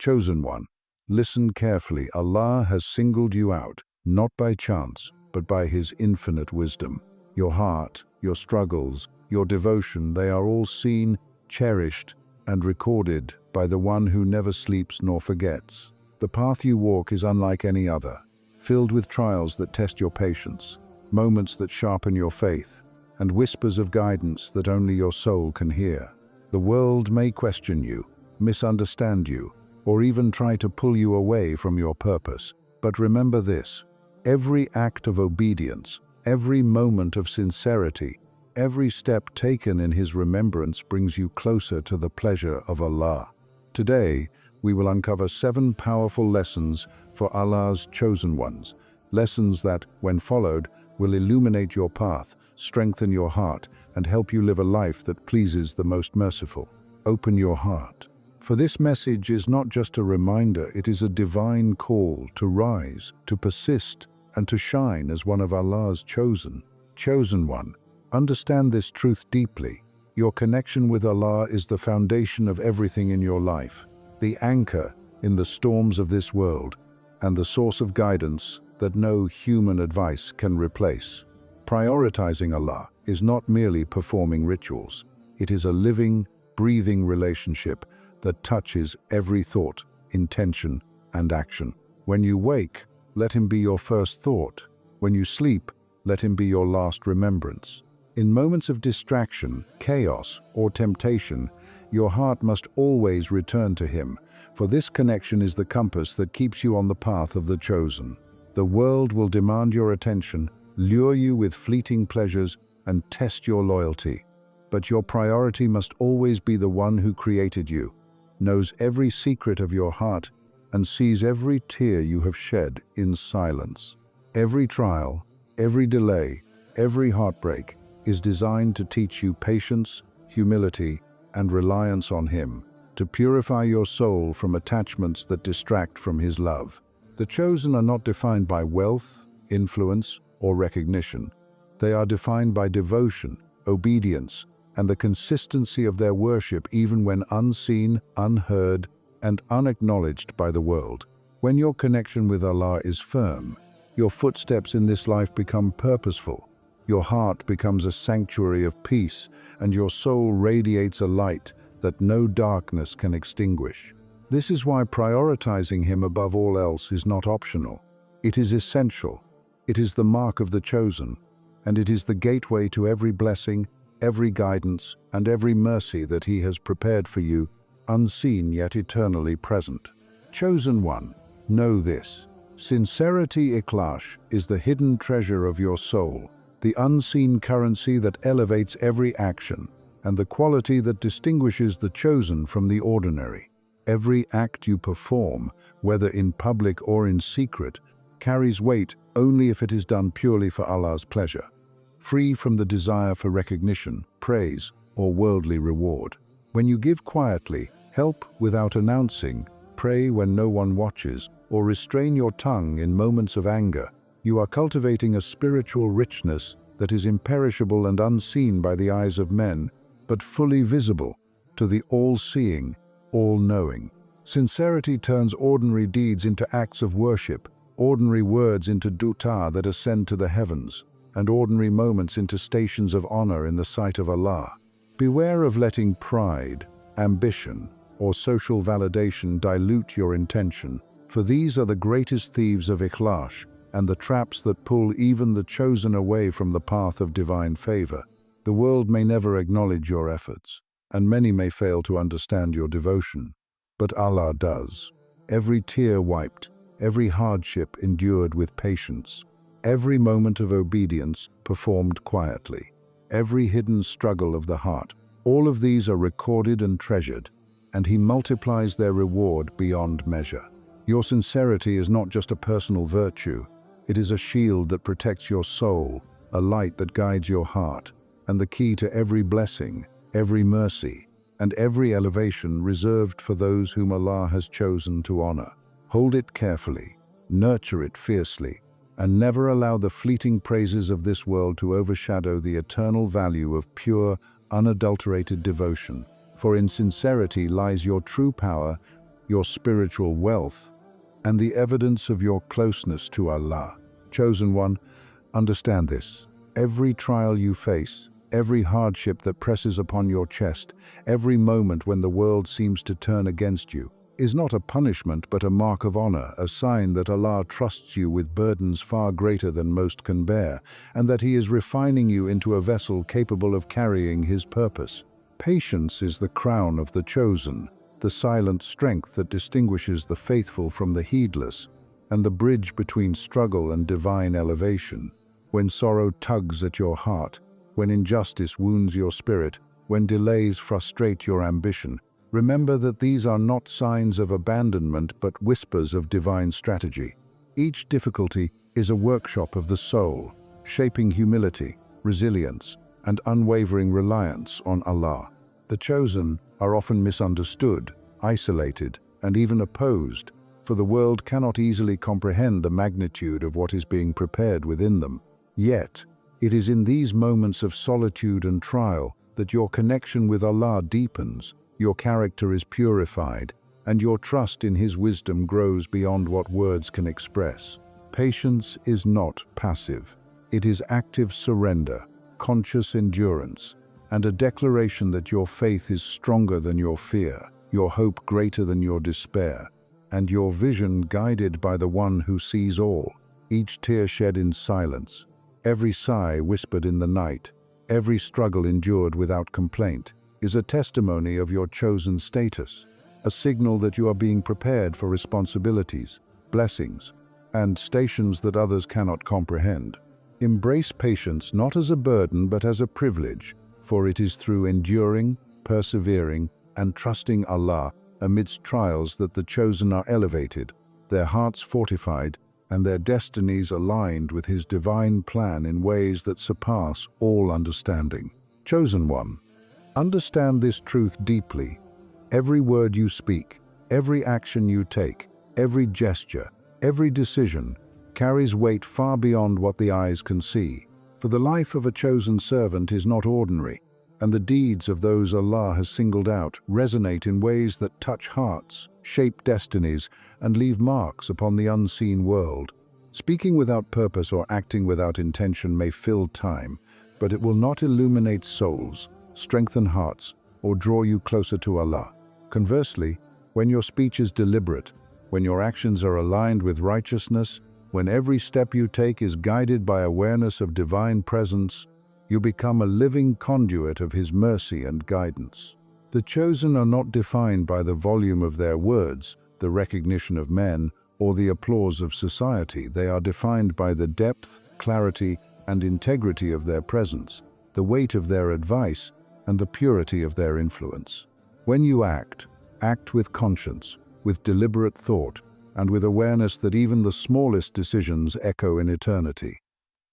Chosen one, listen carefully. Allah has singled you out, not by chance, but by His infinite wisdom. Your heart, your struggles, your devotion, they are all seen, cherished, and recorded by the one who never sleeps nor forgets. The path you walk is unlike any other, filled with trials that test your patience, moments that sharpen your faith, and whispers of guidance that only your soul can hear. The world may question you, misunderstand you, or even try to pull you away from your purpose. But remember this: every act of obedience, every moment of sincerity, every step taken in His remembrance brings you closer to the pleasure of Allah. Today, we will uncover 7 powerful lessons for Allah's chosen ones, lessons that, when followed, will illuminate your path, strengthen your heart, and help you live a life that pleases the Most Merciful. Open your heart. For this message is not just a reminder, it is a divine call to rise, to persist, and to shine as one of Allah's chosen one. Understand this truth deeply. Your connection with Allah is the foundation of everything in your life, the anchor in the storms of this world, and the source of guidance that no human advice can replace. Prioritizing Allah is not merely performing rituals. It is a living, breathing relationship that touches every thought, intention, and action. When you wake, let Him be your first thought. When you sleep, let Him be your last remembrance. In moments of distraction, chaos, or temptation, your heart must always return to Him, for this connection is the compass that keeps you on the path of the chosen. The world will demand your attention, lure you with fleeting pleasures, and test your loyalty. But your priority must always be the one who created you, knows every secret of your heart, and sees every tear you have shed in silence. Every trial, every delay, every heartbreak is designed to teach you patience, humility, and reliance on Him, to purify your soul from attachments that distract from His love. The chosen are not defined by wealth, influence, or recognition. They are defined by devotion, obedience, and the consistency of their worship even when unseen, unheard, and unacknowledged by the world. When your connection with Allah is firm, your footsteps in this life become purposeful, your heart becomes a sanctuary of peace, and your soul radiates a light that no darkness can extinguish. This is why prioritizing Him above all else is not optional. It is essential. It is the mark of the chosen, and it is the gateway to every blessing, every guidance, and every mercy that He has prepared for you, unseen yet eternally present. Chosen one, know this: sincerity, ikhlash, is the hidden treasure of your soul, the unseen currency that elevates every action, and the quality that distinguishes the chosen from the ordinary. Every act you perform, whether in public or in secret, carries weight only if it is done purely for Allah's pleasure, free from the desire for recognition, praise, or worldly reward. When you give quietly, help without announcing, pray when no one watches, or restrain your tongue in moments of anger, you are cultivating a spiritual richness that is imperishable and unseen by the eyes of men, but fully visible to the all-seeing, all-knowing. Sincerity turns ordinary deeds into acts of worship, ordinary words into du'ta that ascend to the heavens, and ordinary moments into stations of honor in the sight of Allah. Beware of letting pride, ambition, or social validation dilute your intention, for these are the greatest thieves of ikhlash and the traps that pull even the chosen away from the path of divine favor. The world may never acknowledge your efforts, and many may fail to understand your devotion, but Allah does. Every tear wiped, every hardship endured with patience, every moment of obedience performed quietly, every hidden struggle of the heart, all of these are recorded and treasured, and He multiplies their reward beyond measure. Your sincerity is not just a personal virtue, it is a shield that protects your soul, a light that guides your heart, and the key to every blessing, every mercy, and every elevation reserved for those whom Allah has chosen to honor. Hold it carefully, nurture it fiercely, and never allow the fleeting praises of this world to overshadow the eternal value of pure, unadulterated devotion. For in sincerity lies your true power, your spiritual wealth, and the evidence of your closeness to Allah. Chosen one, understand this. Every trial you face, every hardship that presses upon your chest, every moment when the world seems to turn against you, is not a punishment but a mark of honor, a sign that Allah trusts you with burdens far greater than most can bear, and that He is refining you into a vessel capable of carrying His purpose. Patience is the crown of the chosen, the silent strength that distinguishes the faithful from the heedless, and the bridge between struggle and divine elevation. When sorrow tugs at your heart, when injustice wounds your spirit, when delays frustrate your ambition, remember that these are not signs of abandonment but whispers of divine strategy. Each difficulty is a workshop of the soul, shaping humility, resilience, and unwavering reliance on Allah. The chosen are often misunderstood, isolated, and even opposed, for the world cannot easily comprehend the magnitude of what is being prepared within them. Yet, it is in these moments of solitude and trial that your connection with Allah deepens, your character is purified, and your trust in His wisdom grows beyond what words can express. Patience is not passive. It is active surrender, conscious endurance, and a declaration that your faith is stronger than your fear, your hope greater than your despair, and your vision guided by the One who sees all. Each tear shed in silence, every sigh whispered in the night, every struggle endured without complaint, is a testimony of your chosen status, a signal that you are being prepared for responsibilities, blessings, and stations that others cannot comprehend. Embrace patience not as a burden but as a privilege, for it is through enduring, persevering, and trusting Allah amidst trials that the chosen are elevated, their hearts fortified, and their destinies aligned with His divine plan in ways that surpass all understanding. Chosen one, understand this truth deeply. Every word you speak, every action you take, every gesture, every decision carries weight far beyond what the eyes can see. For the life of a chosen servant is not ordinary, and the deeds of those Allah has singled out resonate in ways that touch hearts, shape destinies, and leave marks upon the unseen world. Speaking without purpose or acting without intention may fill time, but it will not illuminate souls, strengthen hearts, or draw you closer to Allah. Conversely, when your speech is deliberate, when your actions are aligned with righteousness, when every step you take is guided by awareness of divine presence, you become a living conduit of His mercy and guidance. The chosen are not defined by the volume of their words, the recognition of men, or the applause of society. They are defined by the depth, clarity, and integrity of their presence, the weight of their advice, and the purity of their influence. When you act, act with conscience, with deliberate thought, and with awareness that even the smallest decisions echo in eternity.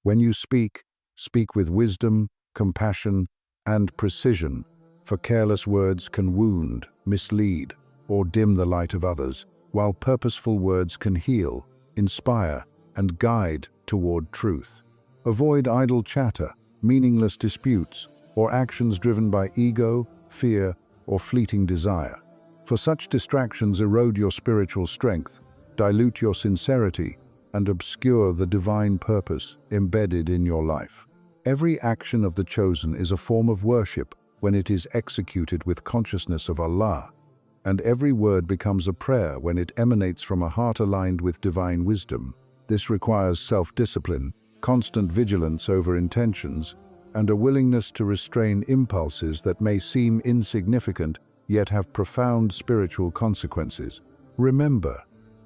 When you speak, speak with wisdom, compassion, and precision, for careless words can wound, mislead, or dim the light of others, while purposeful words can heal, inspire, and guide toward truth. Avoid idle chatter, meaningless disputes, or actions driven by ego, fear, or fleeting desire. For such distractions erode your spiritual strength, dilute your sincerity, and obscure the divine purpose embedded in your life. Every action of the chosen is a form of worship when it is executed with consciousness of Allah, and every word becomes a prayer when it emanates from a heart aligned with divine wisdom. This requires self-discipline, constant vigilance over intentions, and a willingness to restrain impulses that may seem insignificant yet have profound spiritual consequences. Remember,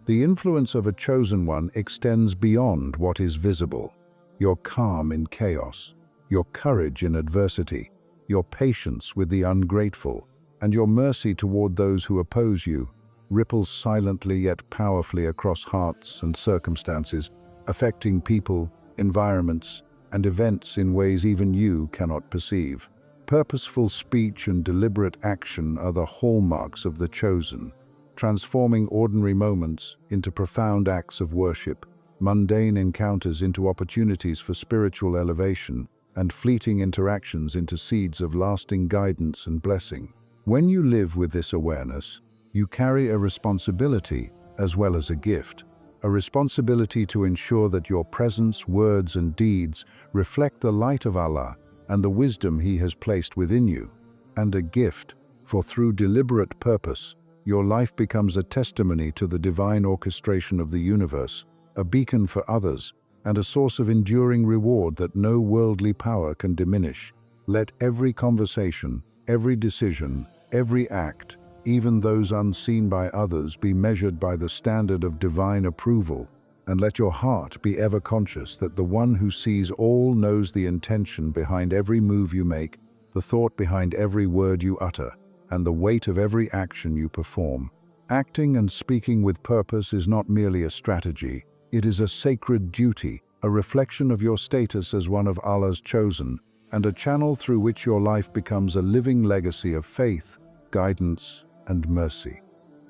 the influence of a chosen one extends beyond what is visible. Your calm in chaos, your courage in adversity, your patience with the ungrateful, and your mercy toward those who oppose you ripples silently yet powerfully across hearts and circumstances, affecting people, environments, and events in ways even you cannot perceive. Purposeful speech and deliberate action are the hallmarks of the chosen, transforming ordinary moments into profound acts of worship, mundane encounters into opportunities for spiritual elevation, and fleeting interactions into seeds of lasting guidance and blessing. When you live with this awareness, You carry a responsibility as well as a gift. A responsibility to ensure that your presence, words, and deeds reflect the light of Allah and the wisdom He has placed within you. And a gift, for through deliberate purpose, your life becomes a testimony to the divine orchestration of the universe, a beacon for others, and a source of enduring reward that no worldly power can diminish. Let every conversation, every decision, every act, even those unseen by others, be measured by the standard of divine approval, and let your heart be ever conscious that the one who sees all knows the intention behind every move you make, the thought behind every word you utter, and the weight of every action you perform. Acting and speaking with purpose is not merely a strategy, it is a sacred duty, a reflection of your status as one of Allah's chosen, and a channel through which your life becomes a living legacy of faith, guidance, and mercy.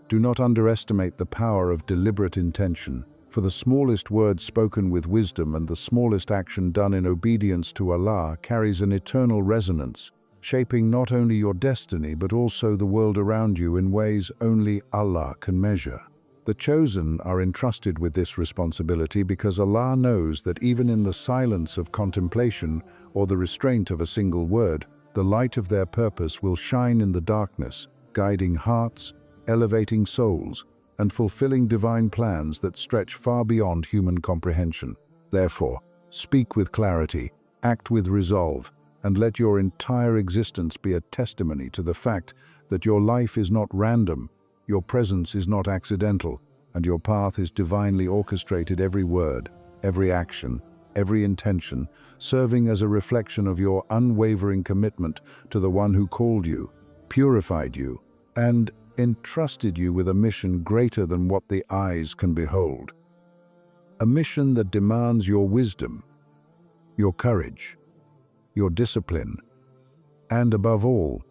Do not underestimate the power of deliberate intention, for the smallest word spoken with wisdom and the smallest action done in obedience to Allah carries an eternal resonance, shaping not only your destiny but also the world around you in ways only Allah can measure. The chosen are entrusted with this responsibility because Allah knows that even in the silence of contemplation or the restraint of a single word, the light of their purpose will shine in the darkness, guiding hearts, elevating souls, and fulfilling divine plans that stretch far beyond human comprehension. Therefore, speak with clarity, act with resolve, and let your entire existence be a testimony to the fact that your life is not random, your presence is not accidental, and your path is divinely orchestrated. Every word, every action, every intention, serving as a reflection of your unwavering commitment to the one who called you, purified you, and entrusted you with a mission greater than what the eyes can behold. A mission that demands your wisdom, your courage, your discipline, and above all,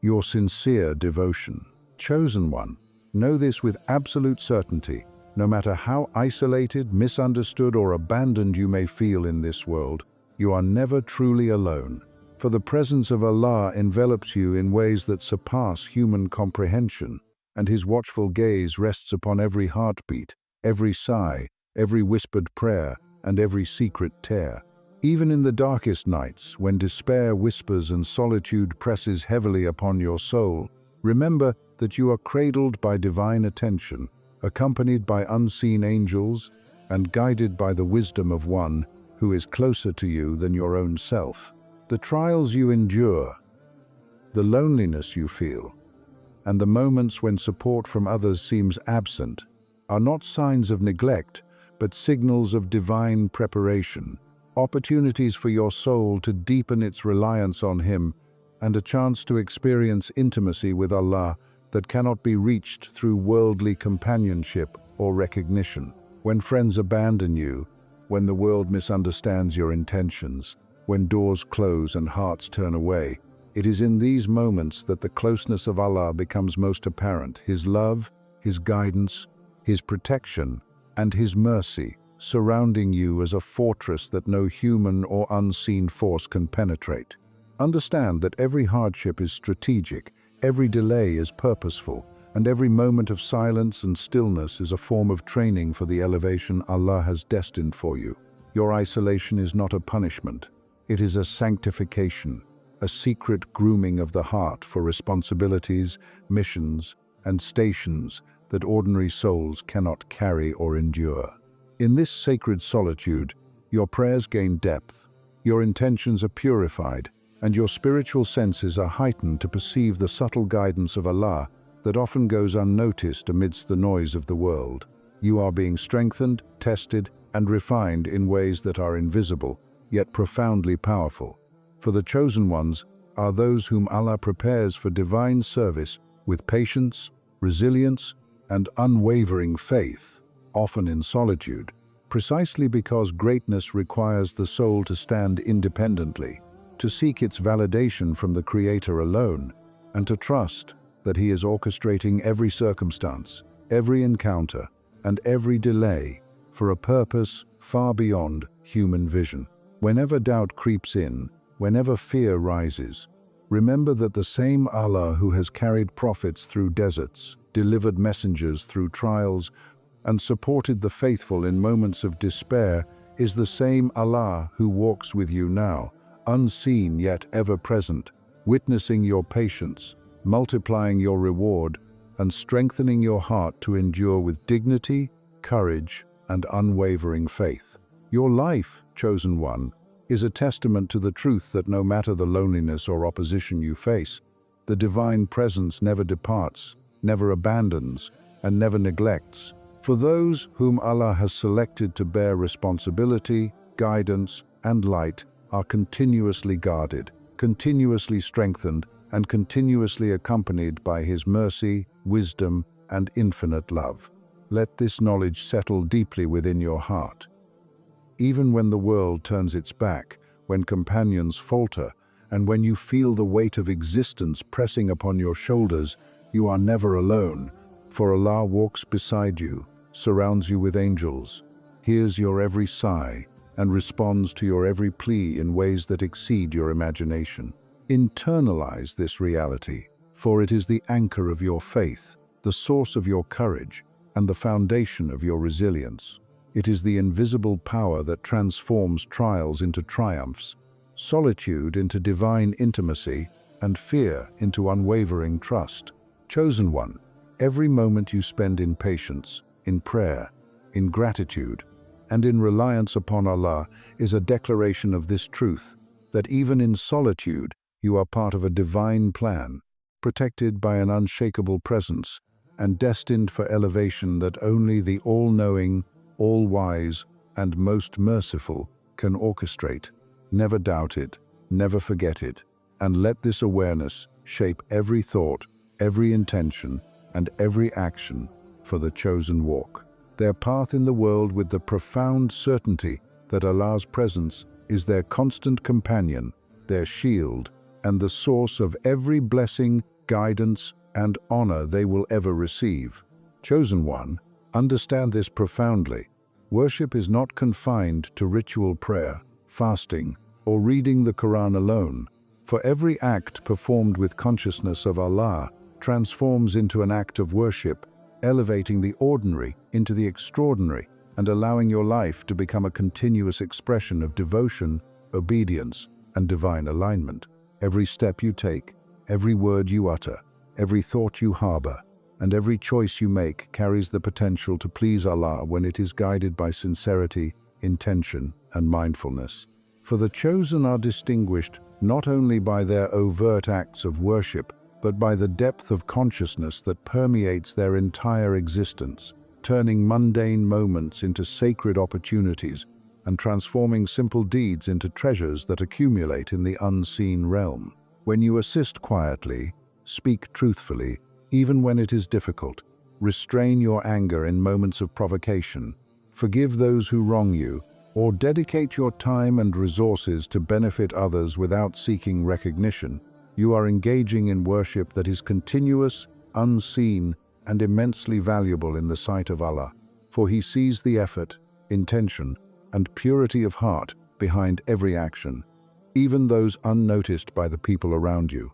your sincere devotion. Chosen one, know this with absolute certainty. No matter how isolated, misunderstood, or abandoned you may feel in this world, you are never truly alone. For the presence of Allah envelops you in ways that surpass human comprehension, and His watchful gaze rests upon every heartbeat, every sigh, every whispered prayer, and every secret tear. Even in the darkest nights, when despair whispers and solitude presses heavily upon your soul, remember that you are cradled by divine attention, accompanied by unseen angels, and guided by the wisdom of one who is closer to you than your own self. The trials you endure, the loneliness you feel, and the moments when support from others seems absent are not signs of neglect, but signals of divine preparation, opportunities for your soul to deepen its reliance on Him, and a chance to experience intimacy with Allah that cannot be reached through worldly companionship or recognition. When friends abandon you, when the world misunderstands your intentions, when doors close and hearts turn away, it is in these moments that the closeness of Allah becomes most apparent. His love, His guidance, His protection, and His mercy surrounding you as a fortress that no human or unseen force can penetrate. Understand that every hardship is strategic, every delay is purposeful, and every moment of silence and stillness is a form of training for the elevation Allah has destined for you. Your isolation is not a punishment. It is a sanctification, a secret grooming of the heart for responsibilities, missions, and stations that ordinary souls cannot carry or endure. In this sacred solitude, your prayers gain depth, your intentions are purified, and your spiritual senses are heightened to perceive the subtle guidance of Allah that often goes unnoticed amidst the noise of the world. You are being strengthened, tested, and refined in ways that are invisible, yet profoundly powerful. For the chosen ones are those whom Allah prepares for divine service with patience, resilience, and unwavering faith, often in solitude, precisely because greatness requires the soul to stand independently, to seek its validation from the Creator alone, and to trust that He is orchestrating every circumstance, every encounter, and every delay for a purpose far beyond human vision. Whenever doubt creeps in, whenever fear rises, remember that the same Allah who has carried prophets through deserts, delivered messengers through trials, and supported the faithful in moments of despair is the same Allah who walks with you now, unseen yet ever present, witnessing your patience, multiplying your reward, and strengthening your heart to endure with dignity, courage, and unwavering faith. Your life, chosen one, is a testament to the truth that no matter the loneliness or opposition you face, the divine presence never departs, never abandons, and never neglects. For those whom Allah has selected to bear responsibility, guidance, and light are continuously guarded, continuously strengthened, and continuously accompanied by His mercy, wisdom, and infinite love. Let this knowledge settle deeply within your heart. Even when the world turns its back, when companions falter, and when you feel the weight of existence pressing upon your shoulders, you are never alone, for Allah walks beside you, surrounds you with angels, hears your every sigh, and responds to your every plea in ways that exceed your imagination. Internalize this reality, for it is the anchor of your faith, the source of your courage, and the foundation of your resilience. It is the invisible power that transforms trials into triumphs, solitude into divine intimacy, and fear into unwavering trust. Chosen one, every moment you spend in patience, in prayer, in gratitude, and in reliance upon Allah is a declaration of this truth, that even in solitude you are part of a divine plan, protected by an unshakable presence, and destined for elevation that only the all-knowing, all-wise, and most merciful can orchestrate. Never doubt it, never forget it, and let this awareness shape every thought, every intention, and every action for the chosen walk. Their path in the world with the profound certainty that Allah's presence is their constant companion, their shield, and the source of every blessing, guidance, and honor they will ever receive. Chosen one, understand this profoundly. Worship is not confined to ritual prayer, fasting, or reading the Quran alone, for every act performed with consciousness of Allah transforms into an act of worship, elevating the ordinary into the extraordinary and allowing your life to become a continuous expression of devotion, obedience, and divine alignment. Every step you take, every word you utter, every thought you harbor, and every choice you make carries the potential to please Allah when it is guided by sincerity, intention, and mindfulness. For the chosen are distinguished not only by their overt acts of worship, but by the depth of consciousness that permeates their entire existence, turning mundane moments into sacred opportunities and transforming simple deeds into treasures that accumulate in the unseen realm. When you assist quietly, speak truthfully, even when it is difficult, restrain your anger in moments of provocation, forgive those who wrong you, or dedicate your time and resources to benefit others without seeking recognition, you are engaging in worship that is continuous, unseen, and immensely valuable in the sight of Allah, for He sees the effort, intention, and purity of heart behind every action, even those unnoticed by the people around you.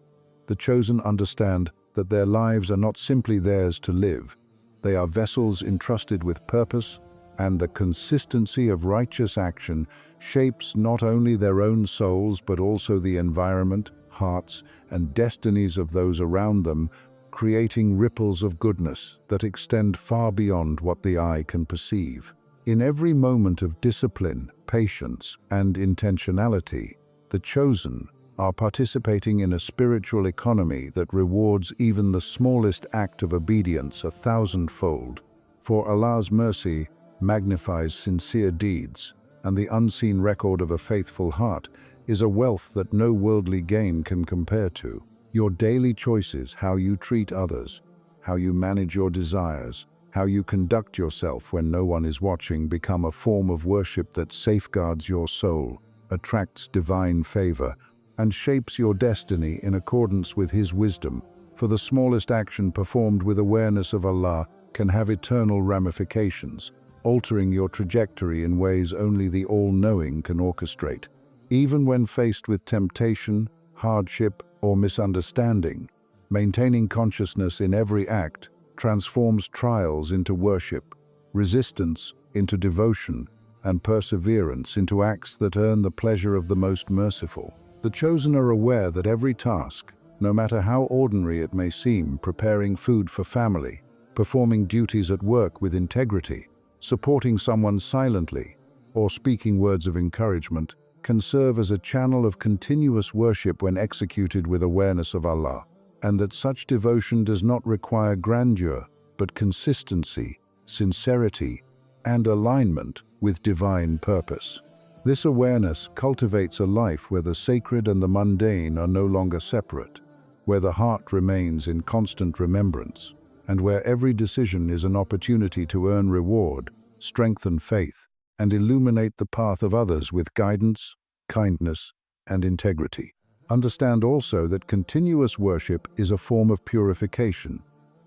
The chosen understand that their lives are not simply theirs to live, they are vessels entrusted with purpose, and the consistency of righteous action shapes not only their own souls but also the environment, hearts, and destinies of those around them, creating ripples of goodness that extend far beyond what the eye can perceive. In every moment of discipline, patience, and intentionality, the chosen are participating in a spiritual economy that rewards even the smallest act of obedience 1,000-fold. For Allah's mercy magnifies sincere deeds, and the unseen record of a faithful heart is a wealth that no worldly gain can compare to. Your daily choices, how you treat others, how you manage your desires, how you conduct yourself when no one is watching, become a form of worship that safeguards your soul, attracts divine favor, and shapes your destiny in accordance with His wisdom. For the smallest action performed with awareness of Allah can have eternal ramifications, altering your trajectory in ways only the all-knowing can orchestrate. Even when faced with temptation, hardship, or misunderstanding, maintaining consciousness in every act transforms trials into worship, resistance into devotion, and perseverance into acts that earn the pleasure of the most merciful. The chosen are aware that every task, no matter how ordinary it may seem, preparing food for family, performing duties at work with integrity, supporting someone silently, or speaking words of encouragement, can serve as a channel of continuous worship when executed with awareness of Allah, and that such devotion does not require grandeur, but consistency, sincerity, and alignment with divine purpose. This awareness cultivates a life where the sacred and the mundane are no longer separate, where the heart remains in constant remembrance, and where every decision is an opportunity to earn reward, strengthen faith, and illuminate the path of others with guidance, kindness, and integrity. Understand also that continuous worship is a form of purification,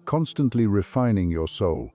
constantly refining your soul,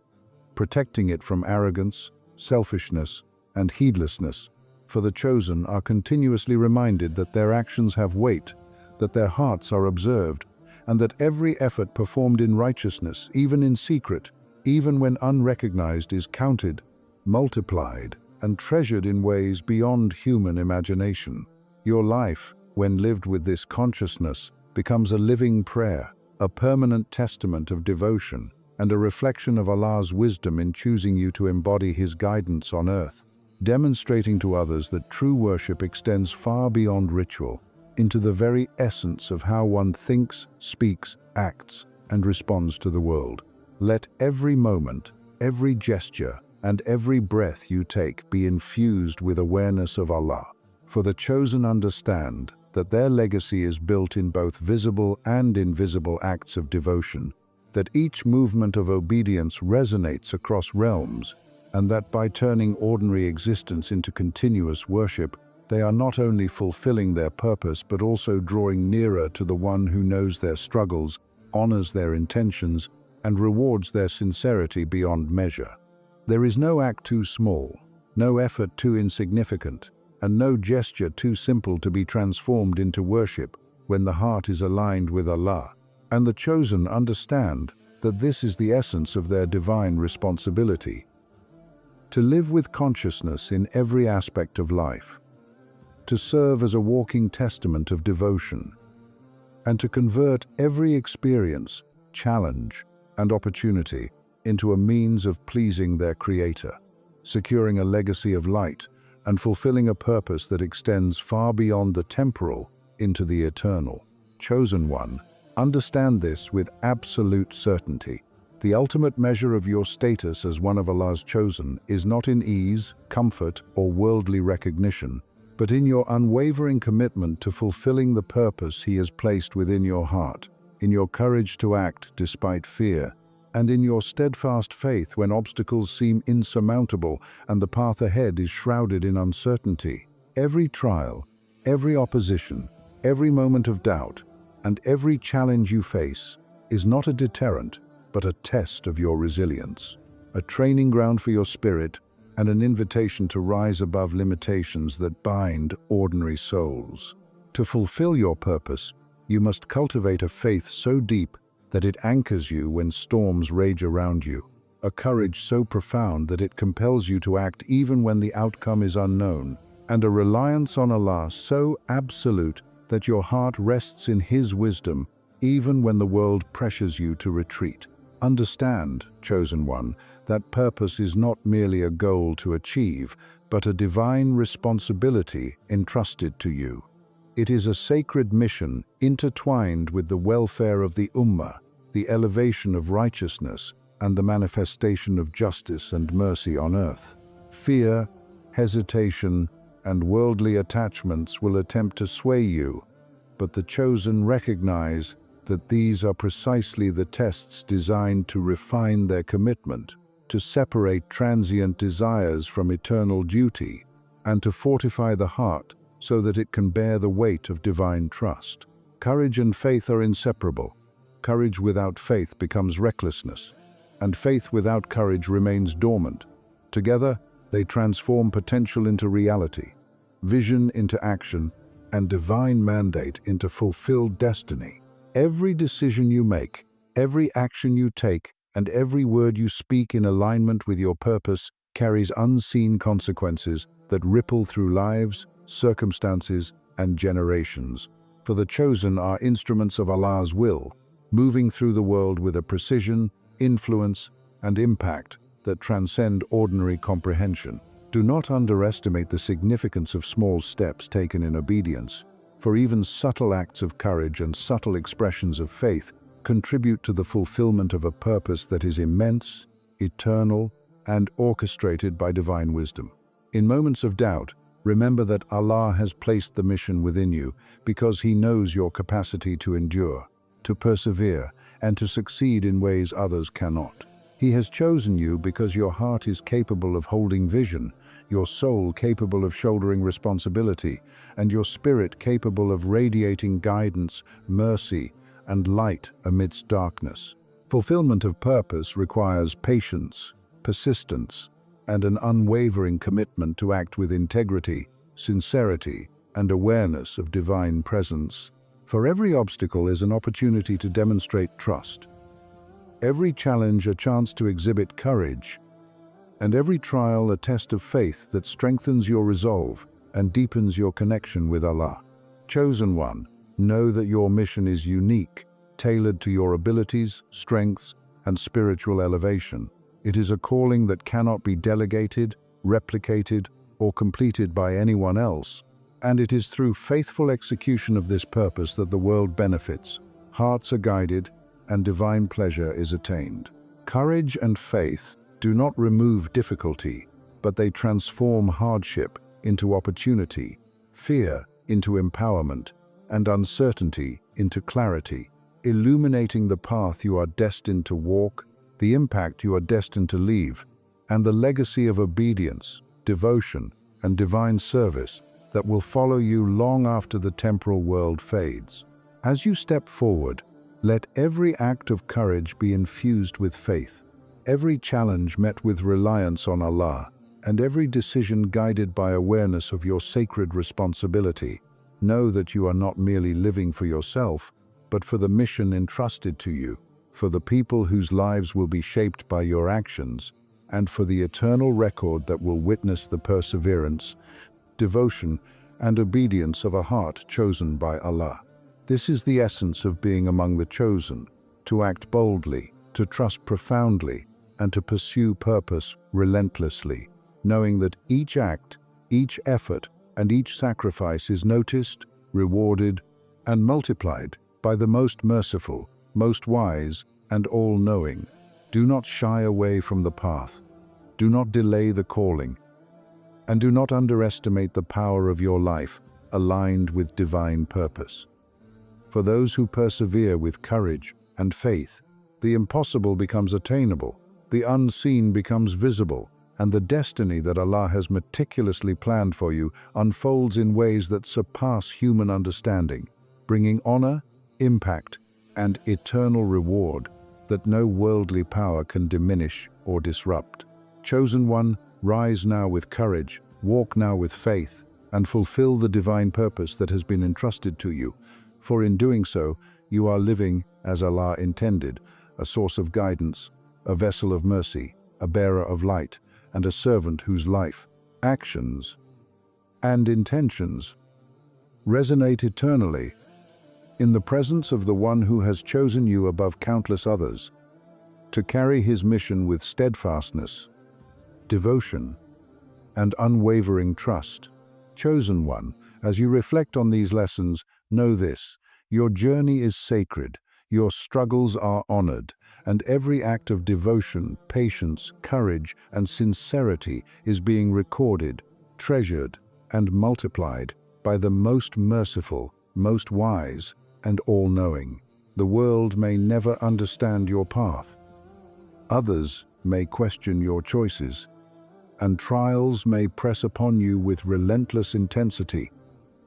protecting it from arrogance, selfishness, and heedlessness. For the chosen are continuously reminded that their actions have weight, that their hearts are observed, and that every effort performed in righteousness, even in secret, even when unrecognized, is counted, multiplied, and treasured in ways beyond human imagination. Your life, when lived with this consciousness, becomes a living prayer, a permanent testament of devotion, and a reflection of Allah's wisdom in choosing you to embody His guidance on earth, demonstrating to others that true worship extends far beyond ritual, into the very essence of how one thinks, speaks, acts, and responds to the world. Let every moment, every gesture, and every breath you take be infused with awareness of Allah, for the chosen understand that their legacy is built in both visible and invisible acts of devotion, that each movement of obedience resonates across realms, and that by turning ordinary existence into continuous worship, they are not only fulfilling their purpose but also drawing nearer to the one who knows their struggles, honors their intentions, and rewards their sincerity beyond measure. There is no act too small, no effort too insignificant, and no gesture too simple to be transformed into worship when the heart is aligned with Allah, and the chosen understand that this is the essence of their divine responsibility. To live with consciousness in every aspect of life, to serve as a walking testament of devotion, and to convert every experience, challenge, and opportunity into a means of pleasing their Creator, securing a legacy of light, and fulfilling a purpose that extends far beyond the temporal into the eternal. Chosen one, understand this with absolute certainty. The ultimate measure of your status as one of Allah's chosen is not in ease, comfort, or worldly recognition, but in your unwavering commitment to fulfilling the purpose He has placed within your heart, in your courage to act despite fear, and in your steadfast faith when obstacles seem insurmountable and the path ahead is shrouded in uncertainty. Every trial, every opposition, every moment of doubt, and every challenge you face is not a deterrent, but a test of your resilience, a training ground for your spirit, and an invitation to rise above limitations that bind ordinary souls. To fulfill your purpose, you must cultivate a faith so deep that it anchors you when storms rage around you, a courage so profound that it compels you to act even when the outcome is unknown, and a reliance on Allah so absolute that your heart rests in His wisdom even when the world pressures you to retreat. Understand, chosen one, that purpose is not merely a goal to achieve, but a divine responsibility entrusted to you. It is a sacred mission intertwined with the welfare of the Ummah, the elevation of righteousness, and the manifestation of justice and mercy on earth. Fear, hesitation, and worldly attachments will attempt to sway you, but the chosen recognize that these are precisely the tests designed to refine their commitment, to separate transient desires from eternal duty, and to fortify the heart so that it can bear the weight of divine trust. Courage and faith are inseparable. Courage without faith becomes recklessness, and faith without courage remains dormant. Together, they transform potential into reality, vision into action, and divine mandate into fulfilled destiny. Every decision you make, every action you take, and every word you speak in alignment with your purpose carries unseen consequences that ripple through lives, circumstances, and generations. For the chosen are instruments of Allah's will, moving through the world with a precision, influence, and impact that transcend ordinary comprehension. Do not underestimate the significance of small steps taken in obedience, for even subtle acts of courage and subtle expressions of faith contribute to the fulfillment of a purpose that is immense, eternal, and orchestrated by divine wisdom. In moments of doubt, remember that Allah has placed the mission within you because He knows your capacity to endure, to persevere, and to succeed in ways others cannot. He has chosen you because your heart is capable of holding vision, your soul capable of shouldering responsibility, and your spirit capable of radiating guidance, mercy, and light amidst darkness. Fulfillment of purpose requires patience, persistence, and an unwavering commitment to act with integrity, sincerity, and awareness of divine presence. For every obstacle is an opportunity to demonstrate trust, every challenge a chance to exhibit courage, and every trial a test of faith that strengthens your resolve and deepens your connection with Allah. Chosen one, know that your mission is unique, tailored to your abilities, strengths, and spiritual elevation. It is a calling that cannot be delegated, replicated, or completed by anyone else, and it is through faithful execution of this purpose that the world benefits, hearts are guided, and divine pleasure is attained. Courage and faith do not remove difficulty, but they transform hardship into opportunity, fear into empowerment, and uncertainty into clarity, illuminating the path you are destined to walk, the impact you are destined to leave, and the legacy of obedience, devotion, and divine service that will follow you long after the temporal world fades. As you step forward, let every act of courage be infused with faith, every challenge met with reliance on Allah, and every decision guided by awareness of your sacred responsibility. Know that you are not merely living for yourself, but for the mission entrusted to you, for the people whose lives will be shaped by your actions, and for the eternal record that will witness the perseverance, devotion, and obedience of a heart chosen by Allah. This is the essence of being among the chosen, to act boldly, to trust profoundly, and to pursue purpose relentlessly, knowing that each act, each effort, and each sacrifice is noticed, rewarded, and multiplied by the most merciful, most wise, and all-knowing. Do not shy away from the path. Do not delay the calling. And do not underestimate the power of your life aligned with divine purpose. For those who persevere with courage and faith, the impossible becomes attainable, the unseen becomes visible, and the destiny that Allah has meticulously planned for you unfolds in ways that surpass human understanding, bringing honor, impact, and eternal reward that no worldly power can diminish or disrupt. Chosen one, rise now with courage, walk now with faith, and fulfill the divine purpose that has been entrusted to you. For in doing so, you are living as Allah intended, a source of guidance, a vessel of mercy, a bearer of light, and a servant whose life, actions, and intentions resonate eternally in the presence of the one who has chosen you above countless others to carry his mission with steadfastness, devotion, and unwavering trust. Chosen one, as you reflect on these lessons, know this: your journey is sacred, your struggles are honored, and every act of devotion, patience, courage, and sincerity is being recorded, treasured, and multiplied by the most merciful, most wise, and all-knowing. The world may never understand your path. Others may question your choices, and trials may press upon you with relentless intensity.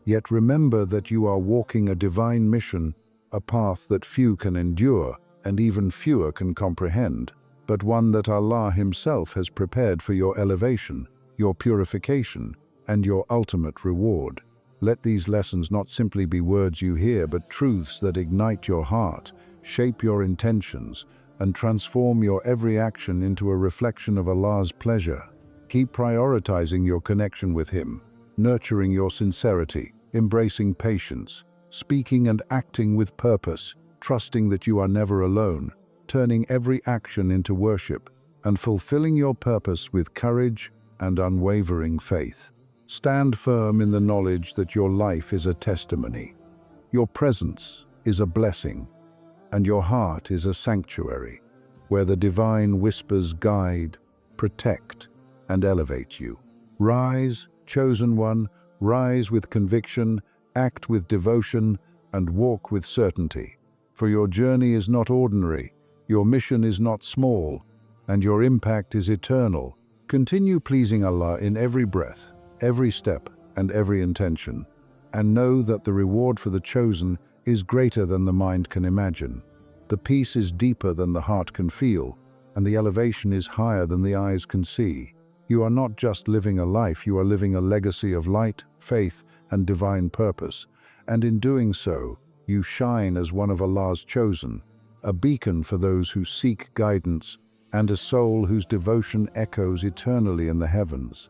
Yet remember that you are walking a divine mission, a path that few can endure and even fewer can comprehend, but one that Allah Himself has prepared for your elevation, your purification, and your ultimate reward. Let these lessons not simply be words you hear, but truths that ignite your heart, shape your intentions, and transform your every action into a reflection of Allah's pleasure. Keep prioritizing your connection with Him, nurturing your sincerity, embracing patience, speaking and acting with purpose, trusting that you are never alone, turning every action into worship, and fulfilling your purpose with courage and unwavering faith. Stand firm in the knowledge that your life is a testimony. Your presence is a blessing, and your heart is a sanctuary, where the divine whispers guide, protect, and elevate you. Rise, chosen one, rise with conviction, act with devotion, and walk with certainty. For your journey is not ordinary, your mission is not small, and your impact is eternal. Continue pleasing Allah in every breath, every step, and every intention, and know that the reward for the chosen is greater than the mind can imagine. The peace is deeper than the heart can feel, and the elevation is higher than the eyes can see. You are not just living a life, you are living a legacy of light, faith, and divine purpose, and in doing so, you shine as one of Allah's chosen, a beacon for those who seek guidance, and a soul whose devotion echoes eternally in the heavens.